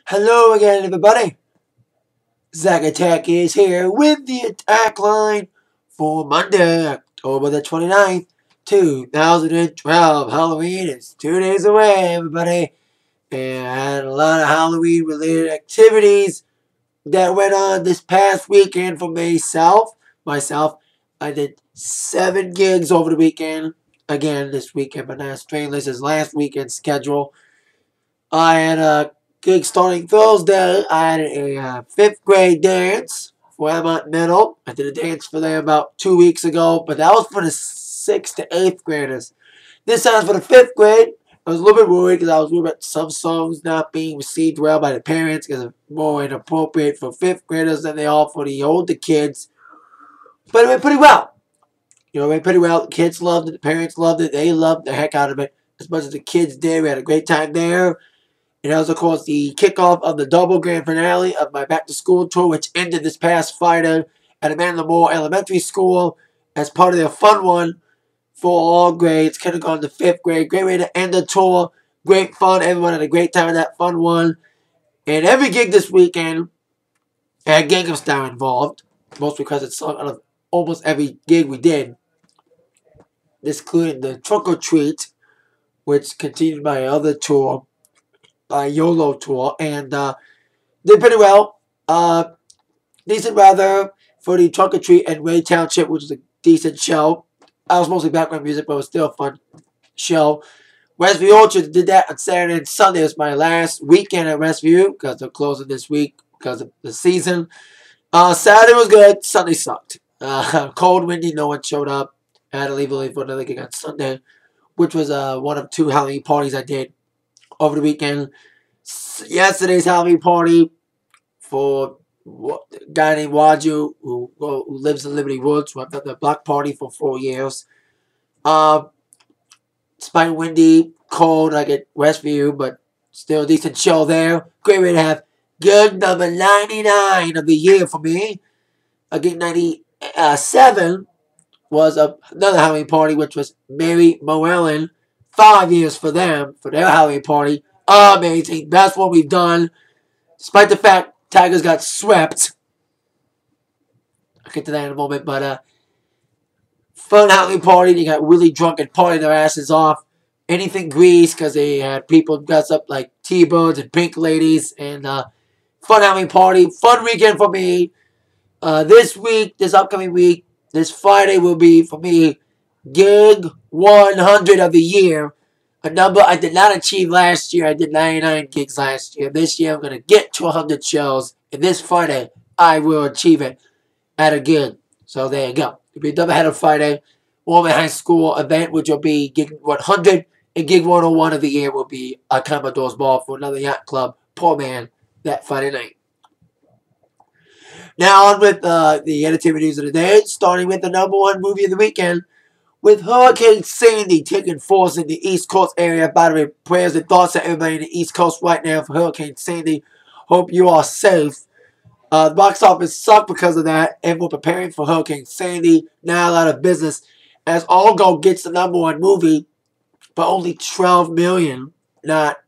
Hello again, everybody. Zach Attack is here with the Attack Line for Monday, October the 29th, 2012. Halloween is 2 days away, everybody. And I had a lot of Halloween-related activities that went on this past weekend for myself. I did 7 gigs over the weekend. Again, this weekend, but not Strainless is last weekend's schedule. I had a gig starting Thursday. I had a 5th grade dance for Emma Middle. I did a dance for them about 2 weeks ago, but that was for the 6th to 8th graders. This time for the 5th grade, I was a little bit worried because I was worried about some songs not being received well by the parents because it's more inappropriate for 5th graders than they are for the older kids. But it went pretty well. It went pretty well. The kids loved it. The parents loved it. They loved the heck out of it as much as the kids did. We had a great time there. And that was, of course, the kickoff of the double grand finale of my back-to-school tour, which ended this past Friday at Amanda Moore Elementary School as part of their fun one for all grades, kindergarten to 5th grade. Great way to end the tour. Great fun. Everyone had a great time at that fun one. And every gig this weekend had Gangnam Style involved, mostly because it's sung out of almost every gig we did. This included the Trunk or Treat, which continued my other tour. YOLO tour, and did pretty well. Decent weather for the Trunk or Treat and Ray Township, which was a decent show. I was mostly background music, but it was still a fun show. Westview Orchard did that on Saturday and Sunday. It was my last weekend at Westview because they're closing this week because of the season. Saturday was good. Sunday sucked. Cold, windy, no one showed up. I had to leave early for another gig on Sunday, which was one of 2 Halloween parties I did over the weekend. Yesterday's Halloween party for a guy named Waju who lives in Liberty Woods, who I've done the block party for 4 years. It's been windy, cold, like at Westview, but still a decent show there. Great way to have gig number 99 of the year for me. Gig 97 was another Halloween party, which was Mary Moellen. 5 years for them, for their Halloween party. Amazing. Best one we've done. Despite the fact Tigers got swept. I'll get to that in a moment. But fun Halloween party. They got really drunk and partying their asses off. Anything grease because they had people dressed up like T-Birds and Pink Ladies. And fun Halloween party. Fun weekend for me. This upcoming week, this Friday will be, for me, gig 100 of the year. A number I did not achieve last year. I did 99 gigs last year. This year I'm going to get to 100 shows. And this Friday I will achieve it at a gig. So there you go. It'll be a double-header Friday. Warman High School event, which will be gig 100. And gig 101 of the year will be a Commodore's Ball for another yacht club. Poor man that Friday night. Now on with the entertainment news of the day. Starting with the #1 movie of the weekend. With Hurricane Sandy taking force in the East Coast area. By the way, prayers and thoughts to everybody in the East Coast right now for Hurricane Sandy. Hope you are safe. The box office sucked because of that. Everyone preparing for Hurricane Sandy. Now a lot of business. As All Go gets the #1 movie, but only 12 million. Not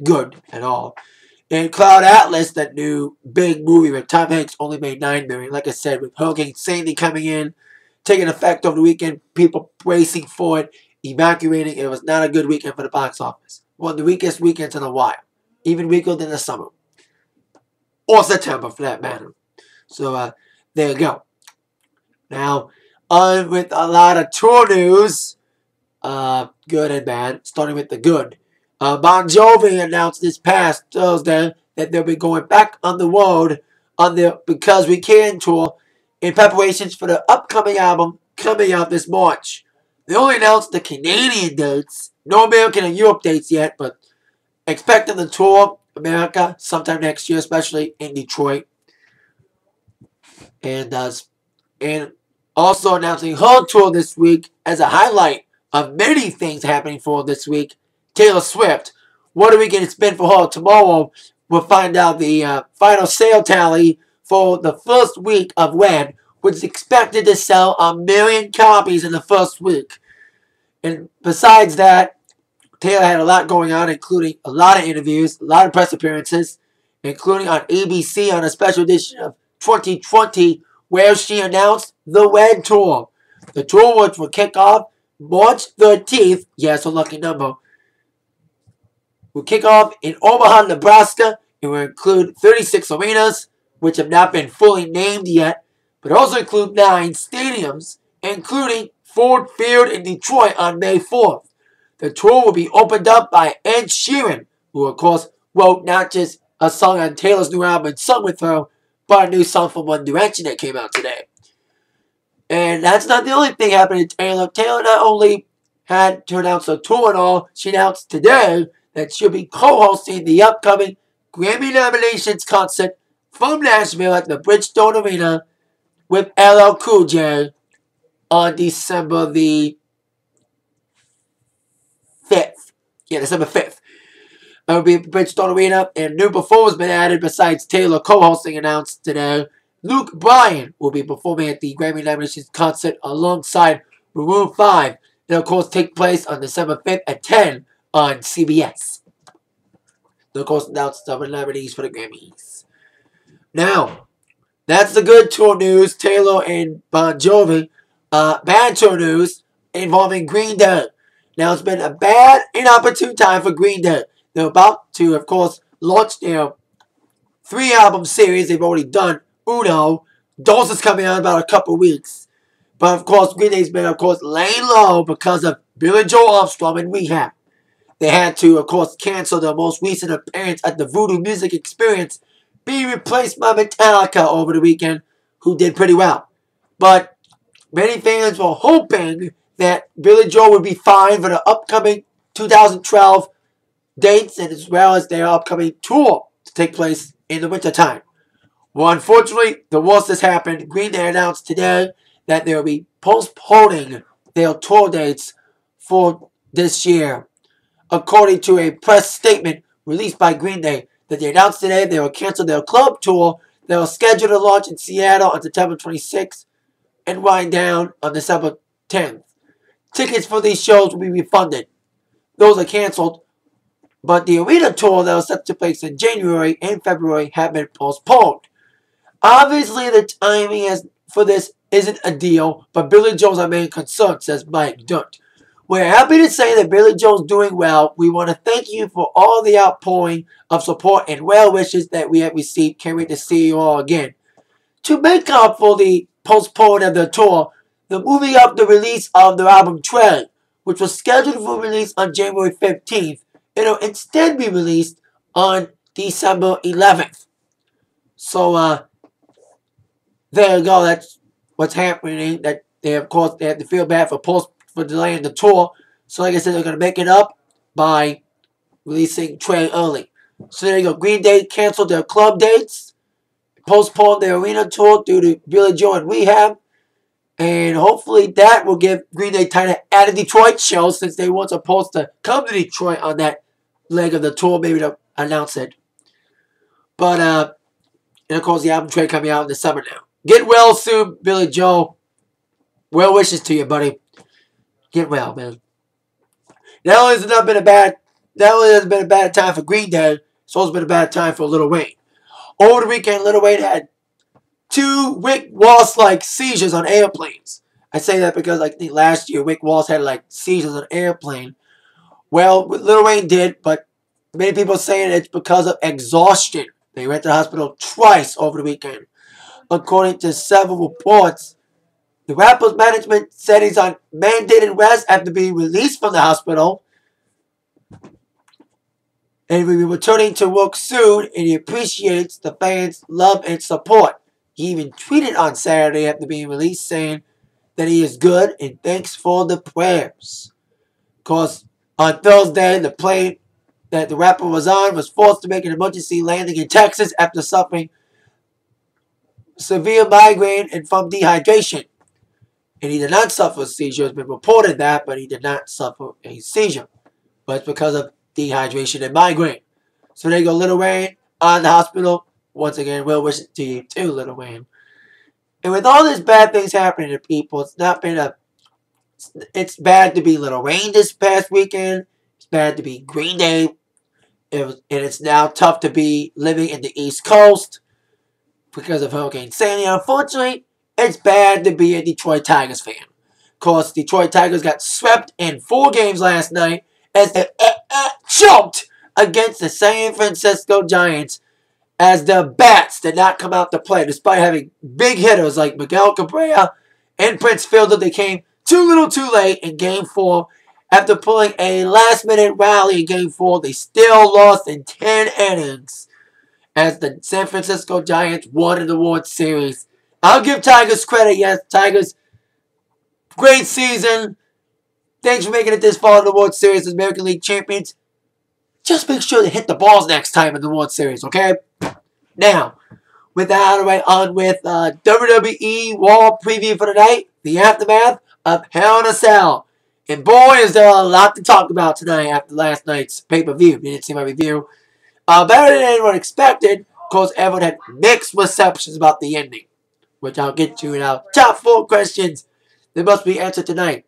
good at all. And Cloud Atlas, that new big movie with Tom Hanks, only made 9 million. Like I said, with Hurricane Sandy coming in, taking effect over the weekend, people bracing for it, evacuating. It was not a good weekend for the box office. One of the weakest weekends in a while. Even weaker than the summer. Or September, for that matter. So, there you go. Now, on with a lot of tour news. Good and bad. Starting with the good. Bon Jovi announced this past Thursday that they'll be going back on the road on their Because We Can tour in preparations for the upcoming album coming out this March. They only announced the Canadian dates. No American and Europe dates yet, but expect them to tour America sometime next year, especially in Detroit. And also announcing her tour this week as a highlight of many things happening for her this week. Taylor Swift. What a weekend it's been for her. Tomorrow we'll find out the final sale tally for the first week of When, which is expected to sell 1 million copies in the first week. And besides that, Taylor had a lot going on, including a lot of interviews, a lot of press appearances, including on ABC on a special edition of 2020, where she announced the WED Tour. The tour, which will kick off March 13th, yes, a lucky number, will kick off in Omaha, Nebraska. It will include 36 arenas, which have not been fully named yet, but also include 9 stadiums, including Ford Field in Detroit on May 4th. The tour will be opened up by Ed Sheeran, who of course wrote not just a song on Taylor's new album and sung with her, but a new song from One Direction that came out today. And that's not the only thing happening to Taylor. Taylor not only had to announce a tour and all, she announced today that she'll be co-hosting the upcoming Grammy Nominations Concert from Nashville at the Bridgestone Arena with LL Cool J on December the 5th. Yeah, December 5th. It will be at the Bridgestone Arena, and new performers been added besides Taylor co-hosting announced today. Luke Bryan will be performing at the Grammy Nominations Concert alongside Maroon 5. It'll of course take place on December 5th at 10 on CBS. They'll of course announce the nominees for the Grammys. Now, that's the good tour news, Taylor and Bon Jovi. Bad tour news involving Green Day. Now, it's been a bad, inopportune time for Green Day. They're about to, of course, launch their 3-album series. They've already done Uno. Dos is coming out in about a couple weeks. But, of course, Green Day's been, of course, laying low because of Billie Joe Armstrong in rehab. They had to, of course, cancel their most recent appearance at the Voodoo Music Experience, being replaced by Metallica over the weekend, who did pretty well. But many fans were hoping that Billie Joe would be fine for the upcoming 2012 dates, and as well as their upcoming tour to take place in the wintertime. Well, unfortunately, the worst has happened. Green Day announced today that they will be postponing their tour dates for this year. According to a press statement released by Green Day, that they announced today they will cancel their club tour. They will schedule to launch in Seattle on September 26th and wind down on December 10th. Tickets for these shows will be refunded. Those are canceled, but the arena tour that was set to take place in January and February have been postponed. Obviously, the timing for this isn't ideal, but Billie Joe's our main concern, says Mike Dunt. We're happy to say that Billie Joe's doing well. We want to thank you for all the outpouring of support and well wishes that we have received. Can't wait to see you all again. To make up for the postponement of the tour, they're moving up the release of their album Tread, which was scheduled for release on January 15th. It'll instead be released on December 11th. So, there you go. That's what's happening. That they, of course, they have to feel bad for delaying the tour. So, like I said, they're going to make it up by releasing Tread early. So, there you go. Green Day canceled their club dates, postponed their arena tour due to Billie Joe and rehab. And hopefully that will give Green Day time to add a Detroit show, since they weren't supposed to come to Detroit on that leg of the tour, maybe to announce it. But, and of course, the album Tread coming out in the summer now. Get well soon, Billie Joe. Well wishes to you, buddy. Get well, man. Not only has it been a bad time for Green Day, it's also been a bad time for Lil Wayne. Over the weekend, Lil Wayne had 2 Rick Ross-like seizures on airplanes. I say that because I think last year Rick Ross had like seizures on an airplane. Well, Lil Wayne did, but many people are saying it's because of exhaustion. They went to the hospital twice over the weekend. According to several reports, the rapper's management said he's on mandated rest after being released from the hospital, and will be returning to work soon, and he appreciates the fans' love and support. He even tweeted on Saturday after being released saying that he is good and thanks for the prayers. Of course, on Thursday, the plane that the rapper was on was forced to make an emergency landing in Texas after suffering severe migraine and from dehydration. And he did not suffer a seizure. It's been reported that, but he did not suffer a seizure. But it's because of dehydration and migraine. So there you go, Lil Wayne on the hospital. Once again, well wishes to you too, Lil Wayne. And with all these bad things happening to people, it's bad to be Lil Wayne this past weekend. It's bad to be Green Day. And it's now tough to be living in the East Coast because of Hurricane Sandy. Unfortunately, it's bad to be a Detroit Tigers fan. Of course, Detroit Tigers got swept in 4 games last night as they choked against the San Francisco Giants, as the bats did not come out to play despite having big hitters like Miguel Cabrera and Prince Fielder. They came too little too late in Game 4. After pulling a last-minute rally in Game 4, they still lost in 10 innings as the San Francisco Giants won in the World Series. I'll give Tigers credit. Yes, Tigers, great season. Thanks for making it this far in the World Series as American League champions. Just make sure to hit the balls next time in the World Series, okay? Now, with that out of the way, on with WWE Raw Preview for tonight. The aftermath of Hell in a Cell. And boy, is there a lot to talk about tonight after last night's pay-per-view. You didn't see my review. Better than anyone expected, because everyone had mixed receptions about the ending, which I'll get to in our top 4 questions that must be answered tonight.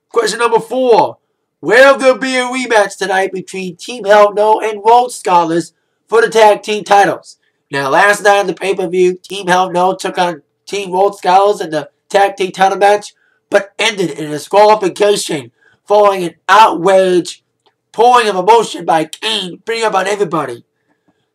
Question number 4. Will there be a rematch tonight between Team Hell No and Rhodes Scholars for the tag team titles? Now, last night on the pay-per-view, Team Hell No took on Team Rhodes Scholars in the tag team title match, but ended in a disqualification following an outrage pouring of emotion by Kane, beating up on everybody.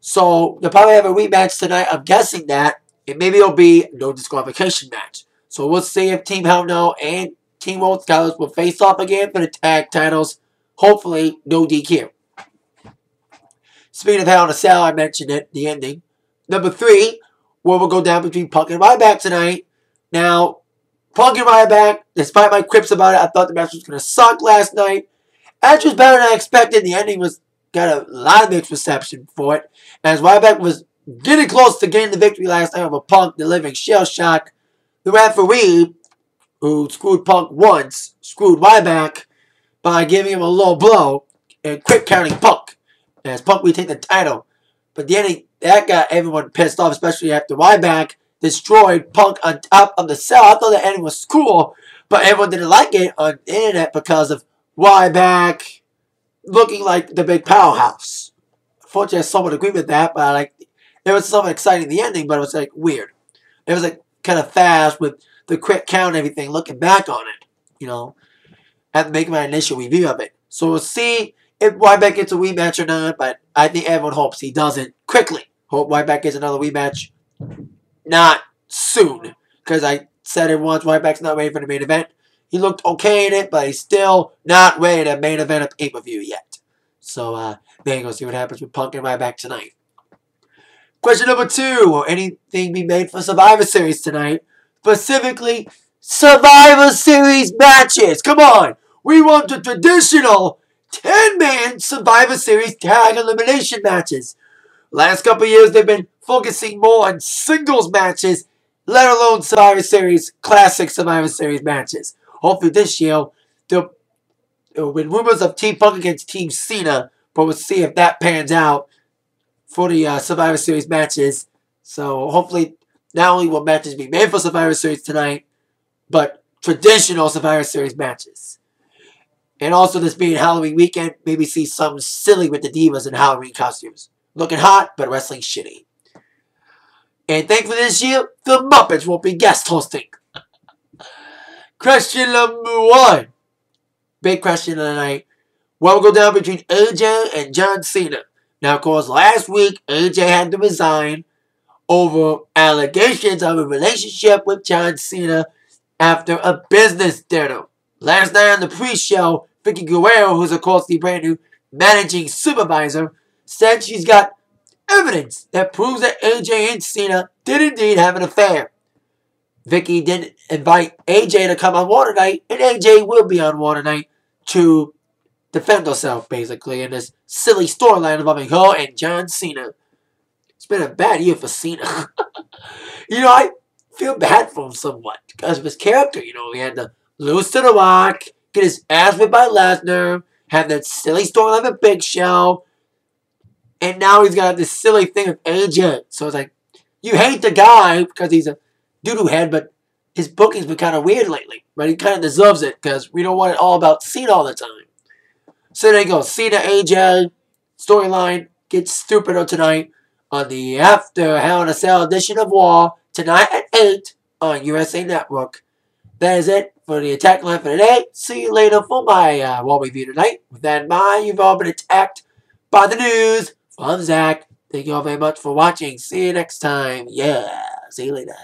So, they'll probably have a rematch tonight. I'm guessing that. And maybe it'll be no disqualification match. So, we'll see if Team Hell No and Team Rhodes Scholars will face off again for the tag titles. Hopefully, no DQ. Speaking of Hell in a Cell, I mentioned it, the ending. Number 3, where we'll go down between Punk and Ryback tonight. Now, Punk and Ryback, despite my quips about it, I thought the match was going to suck last night. Match was better than I expected. The ending got a lot of mixed reception for it. As Ryback was getting close to getting the victory last night over Punk, delivering shell shock, the referee, who screwed Punk once, screwed Ryback by giving him a low blow and quick counting Punk, as Punk would take the title. But the ending, that got everyone pissed off, especially after Ryback destroyed Punk on top of the cell. I thought the ending was cool, but everyone didn't like it on the internet because of Ryback looking like the big powerhouse. Unfortunately, I somewhat agree with that, but there was something exciting in the ending, but it was weird. It was kind of fast with the quick count and everything, looking back on it, after making my initial review of it. So we'll see if Ryback gets a rematch or not, but I think everyone hopes he doesn't quickly. Hope Ryback gets another rematch. Not soon, because I said it once, Ryback's not ready for the main event. He looked okay in it, but he's still not ready to main event a pay-per-view yet. So, there you go, see what happens with Punk and Ryback tonight. Question number 2, will anything be made for Survivor Series tonight? Specifically, Survivor Series matches. Come on, we want the traditional 10-man Survivor Series tag elimination matches. Last couple of years, they've been focusing more on singles matches, let alone Survivor Series, classic Survivor Series matches. Hopefully this year, there will be rumors of Team Punk against Team Cena, but we'll see if that pans out for the Survivor Series matches. So hopefully, not only will matches be made for Survivor Series tonight, but traditional Survivor Series matches. And also, this being Halloween weekend, maybe see something silly with the Divas in Halloween costumes. Looking hot, but wrestling shitty. And thankfully this year, the Muppets won't be guest hosting. Question number 1. Big question of the night. What will go down between AJ and John Cena? Now, of course, last week, AJ had to resign over allegations of a relationship with John Cena after a business dinner. Last night on the pre-show, Vicky Guerrero, who's of course the brand new managing supervisor, said she's got evidence that proves that AJ and Cena did indeed have an affair. Vicky didn't invite AJ to come on Water Night, and AJ will be on Water Night to defend herself, basically, in this silly storyline involving her and John Cena. It's been a bad year for Cena. I feel bad for him somewhat because of his character. He had to lose to The Rock, get his ass whipped by Lesnar, have that silly storyline with Big Show, and now he's got this silly thing with AJ. So it's you hate the guy because he's a doo-doo head, but his booking's been kind of weird lately. But he kind of deserves it because we don't want it all about Cena all the time. So there you go. Cena AJ storyline gets stupider tonight on the After Hell in a Cell edition of Raw tonight at 8 on USA Network. That is it for the attack line for today. See you later for my Raw review tonight. With that in mind, you've all been attacked by the news. I'm Zach. Thank you all very much for watching. See you next time. Yeah. See you later.